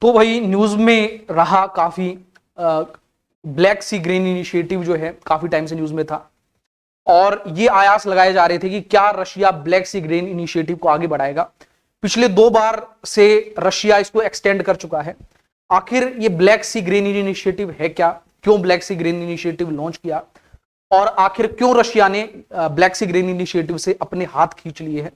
तो भाई न्यूज में रहा काफी, ब्लैक सी ग्रेन इनिशिएटिव जो है काफी टाइम से न्यूज में था, और ये आयास लगाए जा रहे थे कि क्या Russia black Sea grain initiative को आगे बढ़ाएगा। पिछले 2 बार से रशिया इसको एक्सटेंड कर चुका है। आखिर ये ब्लैक सी ग्रेन इनिशिएटिव है क्या, क्यों black Sea grain initiative launch किया, और आखिर क्यों रशिया ने ब्लैक सी ग्रेन इनिशिएटिव से अपने हाथ खींच लिए हैं,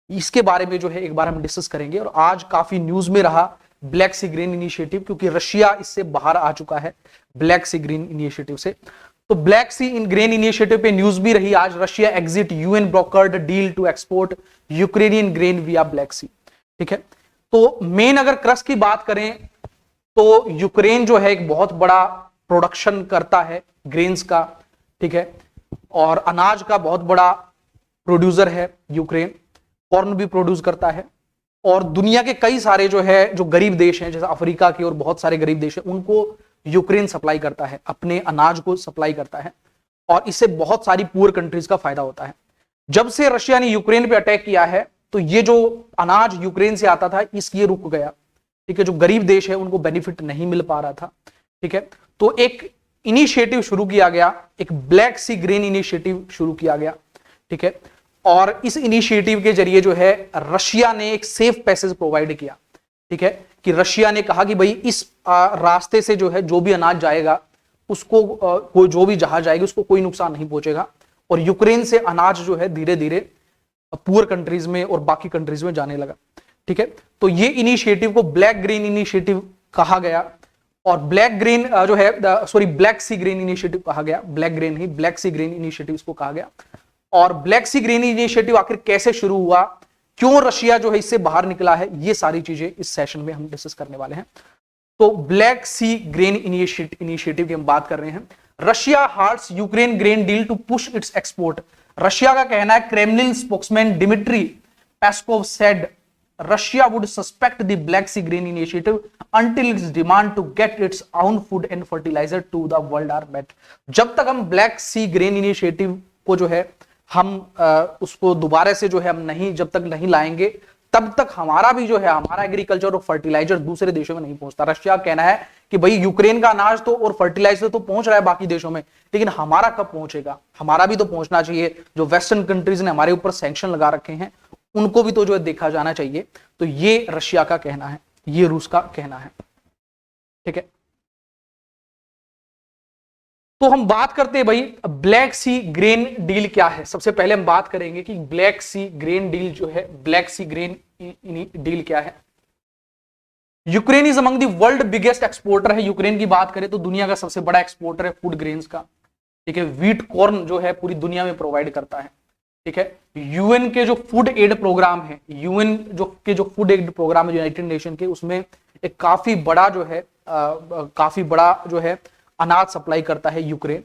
इसके बारे में जो है एक बार हम डिस्कस करेंगे। और आज काफी न्यूज में रहा ब्लैक सी ग्रीन इनिशिएटिव, क्योंकि रशिया इससे बाहर आ चुका है ब्लैक सी ग्रीन इनिशिएटिव से। तो ब्लैक सी ग्रीन इनिशिएटिव पे न्यूज भी रही आज, Russia exit UN brokered deal to export Ukrainian grain via Black Sea. ठीक है, तो मेन अगर क्रक्स की बात करें तो यूक्रेन जो है एक बहुत बड़ा प्रोडक्शन करता है ग्रेन्स का, ठीक है, और अनाज का बहुत बड़ा प्रोड्यूसर है यूक्रेन, कॉर्न भी प्रोड्यूस करता है, और दुनिया के कई सारे जो है जो गरीब देश हैं, जैसे अफ्रीका के और बहुत सारे गरीब देश हैं, उनको यूक्रेन सप्लाई करता है, अपने अनाज को सप्लाई करता है, और इससे बहुत सारी पुअर कंट्रीज का फायदा होता है। जब से रशिया ने यूक्रेन पे अटैक किया है तो ये जो अनाज यूक्रेन से आता था ये रुक गया। ठीक है, जो गरीब देश है उनको बेनिफिट नहीं मिल पा रहा था। ठीक है, तो एक इनिशिएटिव शुरू किया गया, एक ब्लैक सी ग्रेन इनिशिएटिव शुरू किया गया। ठीक है, और इस इनिशिएटिव के जरिए जो है रशिया ने एक सेफ पैसेज प्रोवाइड किया। ठीक है, कि रशिया ने कहा कि भाई इस रास्ते से जो है जो भी अनाज जाएगा उसको कोई जो भी जहाज जाएगी उसको कोई नुकसान नहीं पहुंचेगा, और यूक्रेन से अनाज जो है धीरे धीरे पुअर कंट्रीज में और बाकी कंट्रीज में जाने लगा। ठीक है, तो ये इनिशिएटिव को ब्लैक ग्रीन इनिशिएटिव कहा गया, और ब्लैक ग्रीन जो है ब्लैक सी ग्रीन इनिशिएटिव कहा गया, ब्लैक ग्रीन ही ब्लैक सी ग्रीन इनिशिएटिव इसको कहा गया। और ब्लैक सी ग्रीन इनिशिएटिव आखिर कैसे शुरू हुआ, क्यों रशिया जो है इससे बाहर निकला है, ये सारी चीजें इस सेशन में हम डिस्कस करने वाले हैं। तो ब्लैक सी ग्रेन इनिशिएटिव की हम बात कर रहे हैं। Russia halts Ukraine grain deal to push its export. Russia का कहना है, Kremlin spokesman Dmitry Peskov said Russia would suspect the Black Sea grain initiative until its demand to get its own food and fertilizer to the world are met। जब तक हम black Sea grain initiative को जो है हम उसको दोबारा से जो है हम नहीं जब तक नहीं लाएंगे तब तक हमारा भी जो है हमारा एग्रीकल्चर और फर्टिलाइजर दूसरे देशों में नहीं पहुंचता। रशिया का कहना है कि भाई यूक्रेन का अनाज तो और फर्टिलाइजर तो पहुंच रहा है बाकी देशों में, लेकिन हमारा कब पहुंचेगा, हमारा भी तो पहुंचना चाहिए। जो वेस्टर्न कंट्रीज ने हमारे ऊपर सैंक्शन लगा रखे हैं उनको भी तो जो है देखा जाना चाहिए। तो ये रशिया का कहना है, ये रूस का कहना है। ठीक है, तो हम बात करते हैं भाई ब्लैक सी ग्रेन डील क्या है। सबसे पहले हम बात करेंगे कि ब्लैक सी ग्रेन डील जो है, ब्लैक सी ग्रेन डील क्या है। Ukraine is among the world biggest exporter है। यूक्रेन की बात करें तो दुनिया का सबसे बड़ा एक्सपोर्टर है फूड ग्रेन्स का। ठीक है, व्हीट कॉर्न जो है पूरी दुनिया में प्रोवाइड करता है। ठीक है, यूएन के जो फूड एड प्रोग्राम है, यूएन जो फूड एड प्रोग्राम है यूनाइटेड नेशन के, उसमें एक काफी बड़ा जो है अनाज सप्लाई करता है यूक्रेन।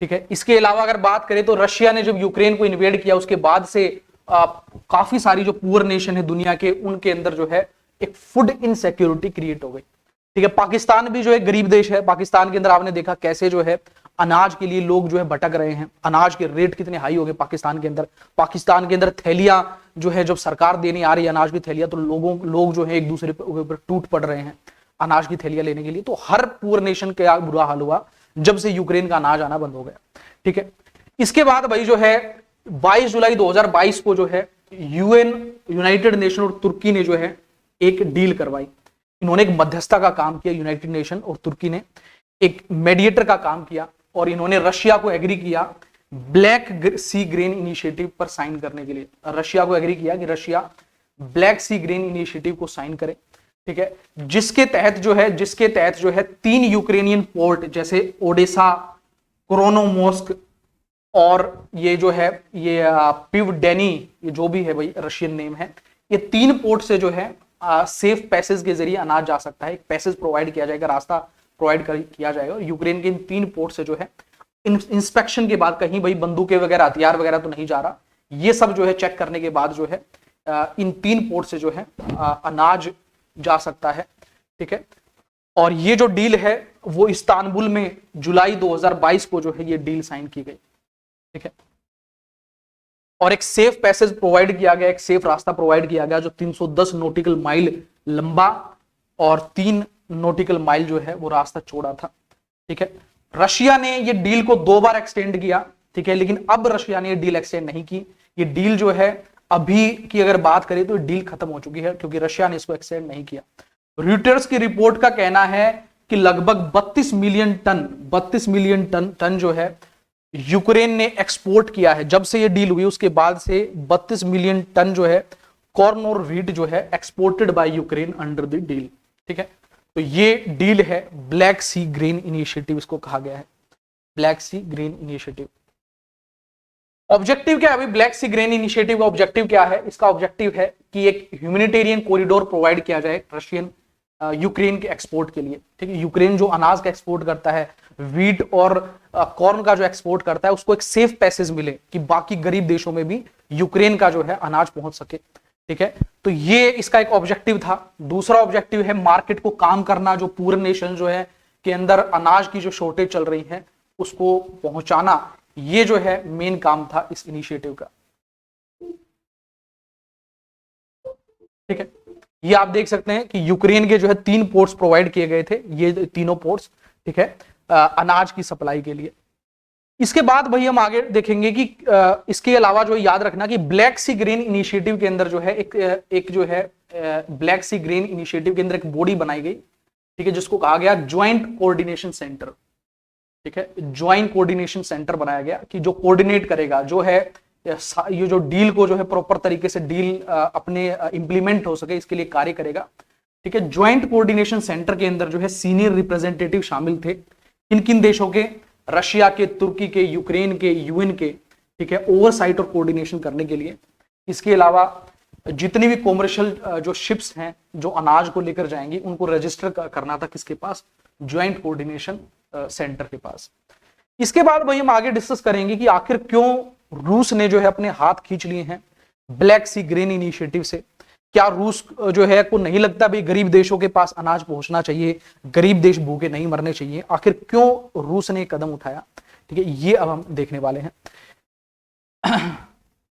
ठीक है, इसके अलावा अगर बात करें तो रशिया ने जब यूक्रेन को इन्वेड किया उसके बाद से काफी सारी जो पुअर नेशन है दुनिया के, उनके अंदर जो है एक फूड इनसिक्योरिटी क्रिएट हो गई। ठीक है, पाकिस्तान भी जो है गरीब देश है। पाकिस्तान के अंदर आपने देखा कैसे जो है अनाज के लिए लोग जो है भटक रहे हैं, अनाज के रेट कितने हाई हो गए पाकिस्तान के अंदर। पाकिस्तान के अंदर थैलियां जो है जब सरकार देने आ रही है अनाज की थैलियां, तो लोग जो है एक दूसरे के ऊपर टूट पड़ रहे हैं अनाज की थैलियां लेने के लिए। तो हर पुअर नेशन का बुरा हाल हुआ जब से यूक्रेन का अनाज आना बंद हो गया। ठीक है, इसके बाद भाई जो है 22 जुलाई 2022 को जो है यूएन, यूनाइटेड नेशन और तुर्की ने जो है एक डील करवाई। इन्होंने एक मध्यस्थता का काम किया, यूनाइटेड नेशन और तुर्की ने एक मेडिएटर का काम किया, और इन्होंने रशिया को एग्री किया ब्लैक सी ग्रेन इनिशिएटिव पर साइन करने के लिए। रशिया को एग्री किया कि Russia black Sea grain initiative को साइन करे। ठीक है, जिसके तहत जो है 3 यूक्रेनियन पोर्ट जैसे ओडेसा, क्रोनोमोस्क और ये जो है ये पिवडेनी, ये जो भी है भाई रशियन नेम है, ये 3 पोर्ट से जो है सेफ पैसेज के जरिए अनाज जा सकता है। एक पैसेज प्रोवाइड किया जाएगा, रास्ता प्रोवाइड किया जाएगा। यूक्रेन के इन 3 पोर्ट से जो है इंस्पेक्शन के बाद कहीं भाई बंदूकें वगैरह हथियार वगैरह तो नहीं जा रहा, ये सब जो है चेक करने के बाद जो है इन 3 पोर्ट से जो है अनाज जा सकता है। ठीक है, और ये जो डील है वो इस्तांबुल में जुलाई 2022 को जो है ये डील साइन की गई। ठीक है, और एक सेफ पैसेज प्रोवाइड किया गया, एक सेफ रास्ता प्रोवाइड किया गया जो 310 नॉटिकल माइल लंबा और 3 नॉटिकल माइल जो है वो रास्ता चौड़ा था। ठीक है, रशिया ने ये डील को 2 बार एक्सटेंड किया। ठीक है, लेकिन अब रशिया ने ये डील एक्सटेंड नहीं की। ये डील जो है अभी की अगर बात करें तो डील खत्म हो चुकी है क्योंकि रशिया ने इसको एक्सटेंड नहीं किया। रॉयटर्स की रिपोर्ट का कहना है कि लगभग 32 मिलियन टन जो है यूक्रेन ने एक्सपोर्ट किया है। जब से ये डील हुई उसके बाद से 32 मिलियन टन जो है कॉर्न और व्हीट जो है exported by Ukraine under the deal. ठीक है, तो ये डील है ब्लैक सी ग्रेन इनिशिएटिव, इसको कहा गया है black Sea grain initiative. Objective क्या है? अभी ब्लैक सी ग्रेन इनिशिएटिव का ऑब्जेक्टिव क्या है? इसका ऑब्जेक्टिव है कि एक ह्यूमैनिटेरियन कॉरिडोर प्रोवाइड किया जाए रशियन यूक्रेन के एक्सपोर्ट के लिए। ठीक है, यूक्रेन जो अनाज का एक्सपोर्ट करता है, व्हीट और कॉर्न का जो एक्सपोर्ट करता है, उसको एक सेफ पैसेज मिले कि बाकी गरीब देशों में भी यूक्रेन का जो है अनाज पहुंच सके। ठीक है, तो ये इसका एक ऑब्जेक्टिव था। दूसरा ऑब्जेक्टिव है मार्केट को काम करना, जो पूरे नेशन जो है के अंदर अनाज की जो शॉर्टेज चल रही है उसको पहुंचाना, ये जो है मेन काम था इस इनिशिएटिव का। ठीक है, ये आप देख सकते हैं कि यूक्रेन के जो है 3 पोर्ट्स प्रोवाइड किए गए थे, ये तीनों पोर्ट्स। ठीक है, अनाज की सप्लाई के लिए। इसके बाद भाई हम आगे देखेंगे कि इसके अलावा जो याद रखना कि ब्लैक सी ग्रेन इनिशिएटिव के अंदर जो है एक जो है ब्लैक सी ग्रेन इनिशिएटिव के अंदर एक बॉडी बनाई गई। ठीक है, जिसको कहा गया ज्वाइंट कोऑर्डिनेशन सेंटर। ठीक है, ज्वाइंट कोऑर्डिनेशन सेंटर बनाया गया कि जो कोऑर्डिनेट करेगा, जो है ये जो डील को जो है प्रॉपर तरीके से डील अपने इंप्लीमेंट हो सके इसके लिए कार्य करेगा। ठीक है, ज्वाइंट कोऑर्डिनेशन सेंटर के अंदर जो है सीनियर रिप्रेजेंटेटिव शामिल थे। किन किन देशों के? रशिया के, तुर्की के, यूक्रेन के, यूएन के। ठीक है, ओवरसाइट और कोऑर्डिनेशन करने के लिए। इसके अलावा जितनी भी कॉमर्शियल जो शिप्स हैं जो अनाज को लेकर जाएंगी उनको रजिस्टर करना था किसके पास? ज्वाइंट कोऑर्डिनेशन सेंटर के पास। इसके बाद भाई हम आगे डिस्कस करेंगे कि आखिर क्यों रूस ने जो है अपने हाथ खींच लिए हैं ब्लैक सी ग्रेन इनिशिएटिव से। क्या रूस जो है को नहीं लगता भाई गरीब देशों के पास अनाज पहुंचना चाहिए, गरीब देश भूखे नहीं मरने चाहिए? आखिर क्यों रूस ने कदम उठाया? ठीक है, ये अब हम देखने वाले हैं।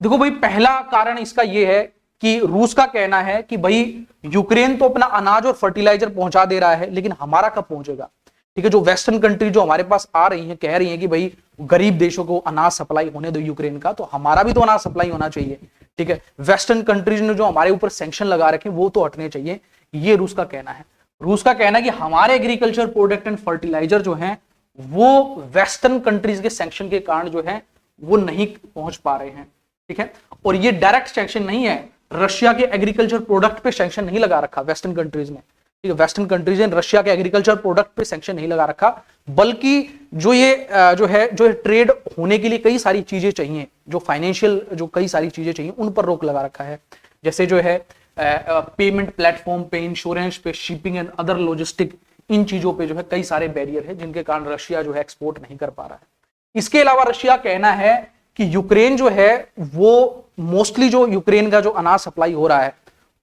देखो भाई, पहला कारण इसका यह है कि रूस का कहना है कि भाई यूक्रेन तो अपना अनाज और फर्टिलाइजर पहुंचा दे रहा है, लेकिन हमारा कब पहुंचेगा? ठीक है, जो वेस्टर्न कंट्री जो हमारे पास आ रही हैं, कह रही हैं कि भाई गरीब देशों को अनाज सप्लाई होने दो यूक्रेन का, तो हमारा भी तो अनाज सप्लाई होना चाहिए। ठीक है, वेस्टर्न कंट्रीज ने जो हमारे ऊपर सैंक्शन लगा रखे वो तो हटने चाहिए, ये रूस का कहना है। रूस का कहना है कि हमारे एग्रीकल्चर प्रोडक्ट एंड फर्टिलाइजर जो हैं वो वेस्टर्न कंट्रीज के सैंक्शन के कारण जो है वो नहीं पहुंच पा रहे हैं। ठीक है, और ये डायरेक्ट सैंक्शन नहीं है, रशिया के एग्रीकल्चर प्रोडक्ट पे सैंक्शन नहीं लगा रखा वेस्टर्न कंट्रीज ने। ठीक है, वेस्टर्न कंट्रीज ने रशिया के एग्रीकल्चर प्रोडक्ट पे सैंक्शन नहीं लगा रखा, बल्कि जो ये जो ट्रेड होने के लिए कई सारी चीजें चाहिए, जो फाइनेंशियल जो कई सारी चीजें चाहिए उन पर रोक लगा रखा है। जैसे जो है पेमेंट प्लेटफॉर्म पे, इंश्योरेंस पे, शिपिंग एंड अदर लॉजिस्टिक, इन चीजों पे जो है कई सारे बैरियर है जिनके कारण रशिया जो है एक्सपोर्ट नहीं कर पा रहा है। इसके अलावा रशिया कहना है कि यूक्रेन जो है वो मोस्टली जो यूक्रेन का जो अनाज सप्लाई हो रहा है,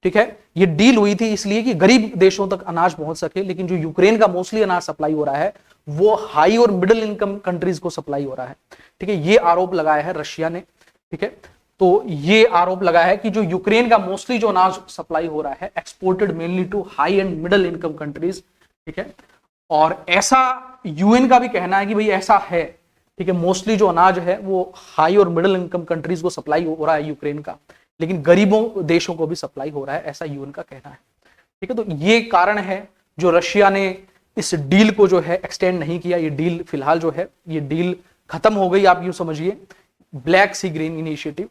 ठीक है, ये डील हुई थी इसलिए कि गरीब देशों तक अनाज पहुंच सके, लेकिन जो यूक्रेन का मोस्टली अनाज सप्लाई हो रहा है वो हाई और मिडिल इनकम कंट्रीज को सप्लाई हो रहा है। ठीक है, ये आरोप लगाया है रशिया ने। ठीक है, तो ये आरोप लगाया है कि जो यूक्रेन का मोस्टली जो अनाज सप्लाई हो रहा है exported mainly to high and middle income countries. ठीक है, और ऐसा यूएन का भी कहना है कि भाई ऐसा है। ठीक है, मोस्टली जो अनाज है वो हाई और मिडिल इनकम कंट्रीज को सप्लाई हो रहा है यूक्रेन का, लेकिन गरीबों देशों को भी सप्लाई हो रहा है, ऐसा यूएन का कहना है। ठीक है, तो ये कारण है जो रशिया ने इस डील को जो है एक्सटेंड नहीं किया। ये डील फिलहाल जो है ये डील खत्म हो गई, आप यूं समझिए, ब्लैक सी ग्रीन इनिशिएटिव।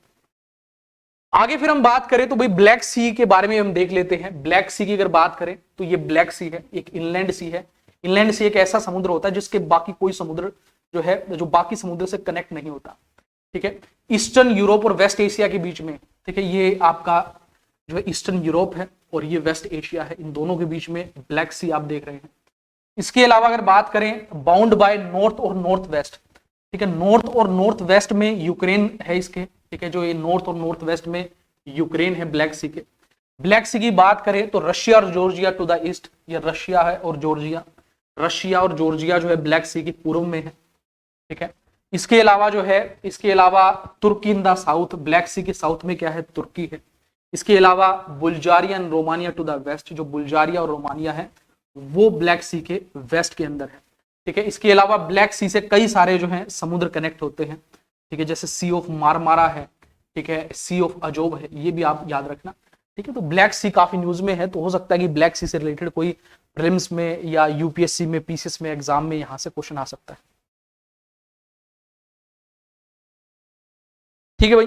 आगे फिर हम बात करें तो भाई ब्लैक सी के बारे में हम देख लेते हैं। ब्लैक सी की अगर बात करें तो ये ब्लैक सी है, एक इनलैंड सी है। इनलैंड सी एक ऐसा समुद्र होता है जिसके बाकी कोई समुद्र जो है जो बाकी समुद्र से कनेक्ट नहीं होता। ठीक है, ईस्टर्न यूरोप और वेस्ट एशिया के बीच में, ठीक है, ये आपका जो है ईस्टर्न यूरोप है और ये वेस्ट एशिया है, इन दोनों के बीच में ब्लैक सी आप देख रहे हैं। इसके अलावा अगर बात करें बाउंड बाय नॉर्थ और नॉर्थ वेस्ट, ठीक है, नॉर्थ और नॉर्थ वेस्ट में यूक्रेन है इसके। ठीक है, जो ये नॉर्थ और नॉर्थ वेस्ट में यूक्रेन है ब्लैक सी के। ब्लैक सी की बात करें तो रशिया और जॉर्जिया टू द ईस्ट, ये रशिया है और जॉर्जिया, रशिया और जॉर्जिया जो है ब्लैक सी की पूर्व में है। ठीक है, इसके अलावा जो है, इसके अलावा Turkey in the south, Black Sea के साउथ में क्या है, तुर्की है। इसके अलावा Bulgaria and Romania to the west, जो बुल्गारिया और रोमानिया है वो ब्लैक सी के वेस्ट के अंदर है, ठीक है। इसके अलावा ब्लैक सी से कई सारे जो है समुद्र कनेक्ट होते हैं, ठीक है, जैसे सी ऑफ मारमारा है, ठीक है, सी ऑफ अजोब है, ये भी आप याद रखना, ठीक है। तो ब्लैक सी काफी न्यूज में है, तो हो सकता है कि ब्लैक सी से रिलेटेड कोई प्रीलिम्स में या यूपीएससी में, पीसीएस में, एग्जाम में यहां से क्वेश्चन आ सकता है, ठीक है भाई।